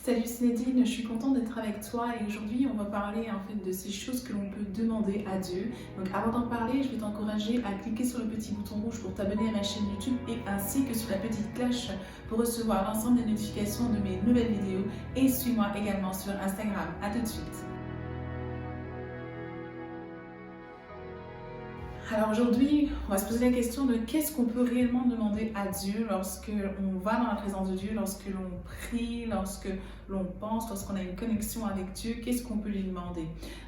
Salut Snedine, je suis contente d'être avec toi et aujourd'hui on va parler de ces choses que l'on peut demander à Dieu. Donc avant d'en parler, je vais t'encourager à cliquer sur le petit bouton rouge pour t'abonner à ma chaîne YouTube et ainsi que sur la petite cloche pour recevoir l'ensemble des notifications de mes nouvelles vidéos et suis-moi également sur Instagram. À tout de suite. Alors aujourd'hui, on va se poser la question de qu'est-ce qu'on peut réellement demander à Dieu lorsque on va dans la présence de Dieu, lorsque l'on prie, lorsque l'on pense, lorsqu'on a une connexion avec Dieu, qu'est-ce qu'on peut lui demander?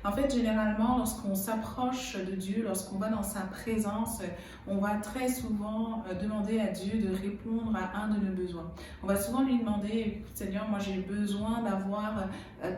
En fait, généralement, lorsqu'on s'approche de Dieu, lorsqu'on va dans sa présence, on va très souvent demander à Dieu de répondre à un de nos besoins. On va souvent lui demander, Seigneur, moi j'ai besoin d'avoir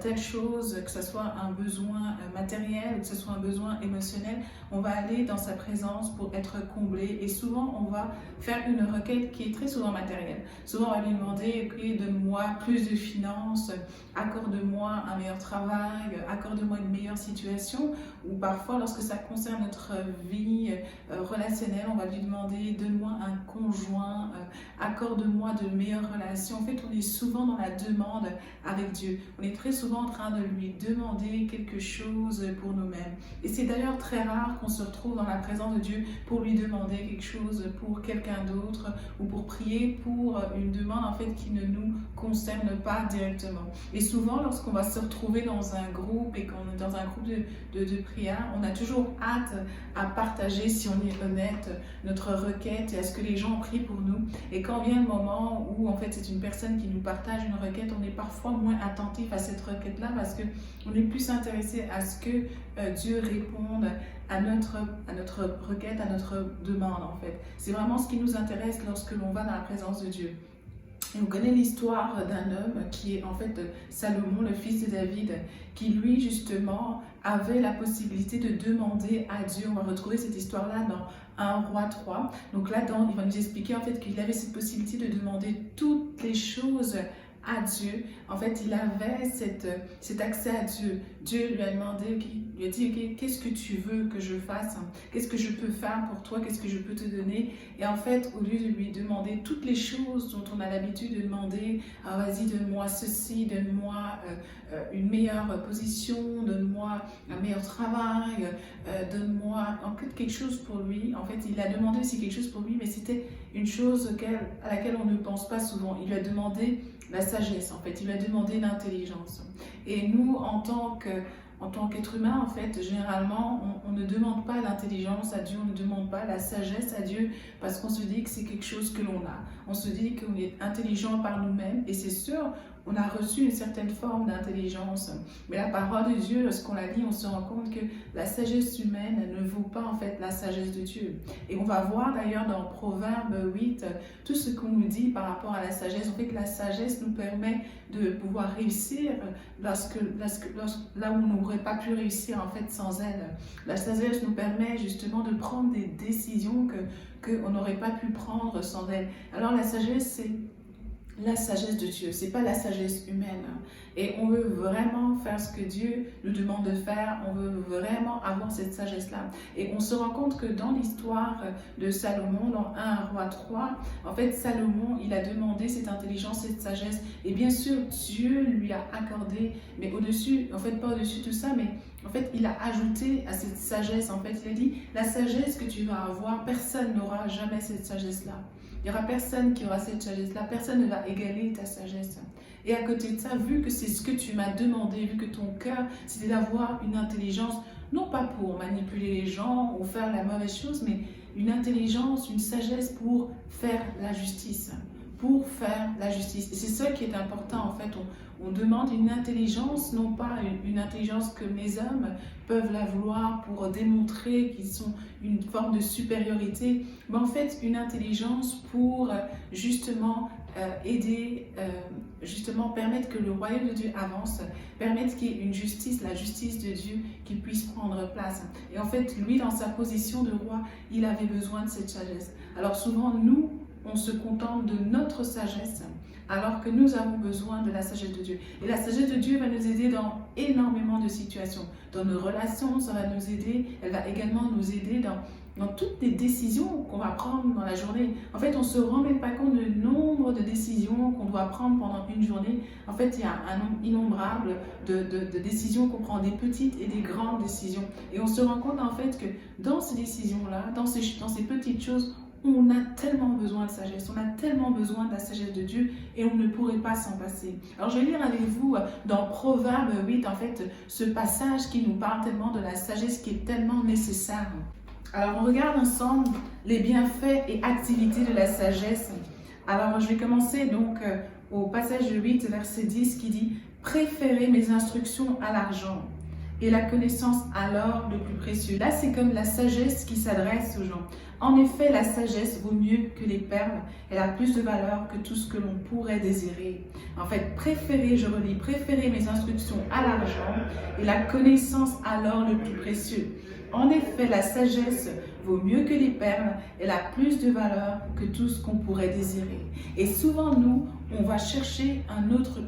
telle chose, que ce soit un besoin matériel ou que ce soit un besoin émotionnel. On va aller dans sa présence pour être comblé et souvent on va faire une requête qui est très souvent matérielle. Souvent on va lui demander, ok, donne-moi plus de finances, accorde-moi un meilleur travail, accorde-moi une meilleure situation, ou parfois lorsque ça concerne notre vie relationnelle, on va lui demander, donne-moi un conjoint, accorde-moi de meilleures relations. En fait, on est souvent dans la demande avec Dieu. On est très souvent en train de lui demander quelque chose pour nous-mêmes. Et c'est d'ailleurs très rare qu'on se retrouve dans la présence de Dieu pour lui demander quelque chose pour quelqu'un d'autre ou pour prier pour une demande qui ne nous concerne pas directement. Et souvent, lorsqu'on va se retrouver dans un groupe et qu'on est dans un groupe de prière, on a toujours hâte à partager, si on est honnête, notre requête et à ce que les gens prient pour nous. Et quand vient le moment où c'est une personne qui nous partage une requête, on est parfois moins attentif à cette requête-là parce qu'on est plus intéressé à ce que Dieu réponde à notre requête, à notre demande C'est vraiment ce qui nous intéresse lorsque l'on va dans la présence de Dieu. Et on connaît l'histoire d'un homme qui est Salomon, le fils de David, qui lui justement avait la possibilité de demander à Dieu. On va retrouver cette histoire-là dans 1 Roi 3. Donc là-dedans, il va nous expliquer qu'il avait cette possibilité de demander toutes les choses à Dieu. Il avait cet accès à Dieu. Dieu lui a demandé, lui a dit, ok, qu'est-ce que tu veux que je fasse? Qu'est-ce que je peux faire pour toi? Qu'est-ce que je peux te donner? Et au lieu de lui demander toutes les choses dont on a l'habitude de demander, ah, vas-y, donne-moi ceci, donne-moi une meilleure position, donne-moi un meilleur travail, donne-moi quelque chose pour lui. Il a demandé aussi quelque chose pour lui, mais c'était une chose à laquelle on ne pense pas souvent. Il lui a demandé la sagesse, il lui a demandé l'intelligence. Et nous, en tant qu'être humain, généralement, on ne demande pas l'intelligence à Dieu, on ne demande pas la sagesse à Dieu parce qu'on se dit que c'est quelque chose que l'on a. On se dit qu'on est intelligent par nous-mêmes et c'est sûr, on a reçu une certaine forme d'intelligence. Mais la parole de Dieu, lorsqu'on la lit, on se rend compte que la sagesse humaine ne vaut pas la sagesse de Dieu. Et on va voir d'ailleurs dans Proverbe 8 tout ce qu'on nous dit par rapport à la sagesse. La sagesse nous permet de pouvoir réussir là où on n'aurait pas pu réussir sans elle. La sagesse nous permet justement de prendre des décisions qu'on n'aurait pas pu prendre sans elle. Alors la sagesse, c'est la sagesse de Dieu, c'est pas la sagesse humaine. Et on veut vraiment faire ce que Dieu nous demande de faire, on veut vraiment avoir cette sagesse-là. Et on se rend compte que dans l'histoire de Salomon, dans 1 Roi 3, Salomon, il a demandé cette intelligence, cette sagesse. Et bien sûr, Dieu lui a accordé, mais au-dessus, pas au-dessus de tout ça, mais il a ajouté à cette sagesse, il a dit, la sagesse que tu vas avoir, personne n'aura jamais cette sagesse-là. Il n'y aura personne qui aura cette sagesse-là, personne ne va égaler ta sagesse. Et à côté de ça, vu que c'est ce que tu m'as demandé, vu que ton cœur, c'était d'avoir une intelligence, non pas pour manipuler les gens ou faire la mauvaise chose, mais une intelligence, une sagesse pour faire la justice. Pour faire la justice. Et c'est ça qui est important On demande une intelligence, non pas une intelligence que mes hommes peuvent la vouloir pour démontrer qu'ils sont une forme de supériorité, mais une intelligence pour justement aider, permettre que le royaume de Dieu avance, permettre qu'il y ait une justice, la justice de Dieu qui puisse prendre place. Et lui, dans sa position de roi, il avait besoin de cette sagesse. Alors souvent, nous, on se contente de notre sagesse, alors que nous avons besoin de la sagesse de Dieu. Et la sagesse de Dieu va nous aider dans énormément de situations. Dans nos relations, ça va nous aider. Elle va également nous aider dans toutes les décisions qu'on va prendre dans la journée. En fait, on ne se rend même pas compte du nombre de décisions qu'on doit prendre pendant une journée. En fait, il y a un nombre innombrable de décisions qu'on prend, des petites et des grandes décisions. Et on se rend compte en fait que dans ces décisions-là, dans ces petites choses, on a tellement besoin de sagesse, on a tellement besoin de la sagesse de Dieu et on ne pourrait pas s'en passer. Alors je vais lire avec vous dans Proverbe 8, en fait, ce passage qui nous parle tellement de la sagesse qui est tellement nécessaire. Alors on regarde ensemble les bienfaits et activités de la sagesse. Alors je vais commencer donc au passage 8, verset 10 qui dit « Préférez mes instructions à l'argent et la connaissance à l'or le plus précieux. » Là, c'est comme la sagesse qui s'adresse aux gens. En effet, la sagesse vaut mieux que les perles. Elle a plus de valeur que tout ce que l'on pourrait désirer. En fait, préférez, je relis, préférez mes instructions à l'argent et la connaissance à l'or le plus précieux. En effet, la sagesse vaut mieux que les perles. Elle a plus de valeur que tout ce qu'on pourrait désirer. Et souvent, nous, on va chercher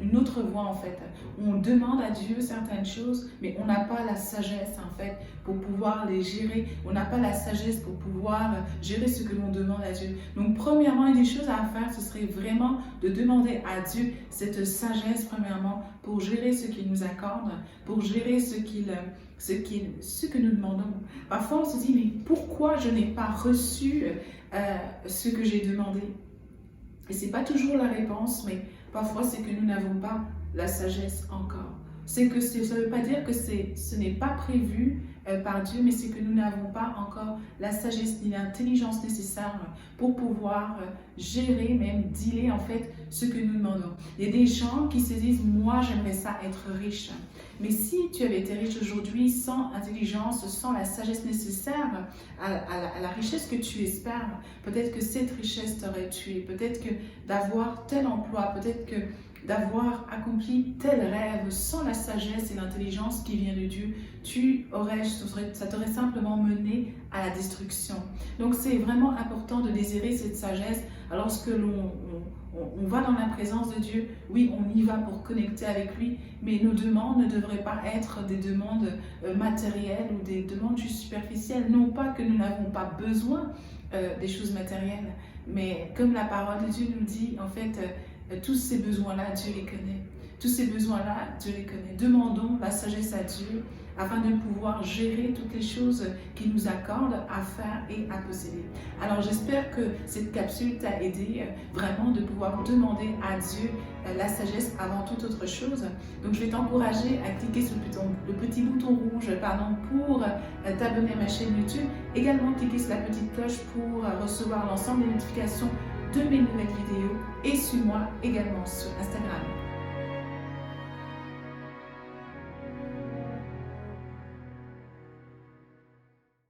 une autre voie, en fait. On demande à Dieu certaines choses, mais on n'a pas la sagesse, en fait, pour pouvoir les gérer. On n'a pas la sagesse pour pouvoir gérer ce que l'on demande à Dieu. Donc, premièrement, une des choses à faire, ce serait vraiment de demander à Dieu cette sagesse, premièrement, pour gérer ce qu'il nous accorde, pour gérer ce que nous demandons. Parfois, on se dit, mais pourquoi je n'ai pas reçu ce que j'ai demandé? Et ce n'est pas toujours la réponse, mais parfois, c'est que nous n'avons pas la sagesse encore. Ça ne veut pas dire que ce n'est pas prévu par Dieu, mais c'est que nous n'avons pas encore la sagesse ni l'intelligence nécessaire pour pouvoir gérer, même dealer en fait ce que nous demandons. Il y a des gens qui se disent, moi j'aimerais ça être riche. Mais si tu avais été riche aujourd'hui sans intelligence, sans la sagesse nécessaire à la richesse que tu espères, peut-être que cette richesse t'aurait tué, peut-être que d'avoir tel emploi, peut-être que d'avoir accompli tel rêve sans la sagesse et l'intelligence qui vient de Dieu, ça t'aurait simplement mené à la destruction. Donc c'est vraiment important de désirer cette sagesse. Lorsque on va dans la présence de Dieu, oui, on y va pour connecter avec lui, mais nos demandes ne devraient pas être des demandes matérielles ou des demandes juste superficielles. Non pas que nous n'avons pas besoin des choses matérielles, mais comme la parole de Dieu nous dit, en fait, tous ces besoins-là, Dieu les connaît. Tous ces besoins-là, Dieu les connaît. Demandons la sagesse à Dieu afin de pouvoir gérer toutes les choses qu'il nous accorde à faire et à posséder. Alors j'espère que cette capsule t'a aidé vraiment de pouvoir demander à Dieu la sagesse avant toute autre chose. Donc je vais t'encourager à cliquer sur le petit bouton rouge pour t'abonner à ma chaîne YouTube. Également cliquer sur la petite cloche pour recevoir l'ensemble des notifications de mes nouvelles vidéos et suis-moi également sur Instagram.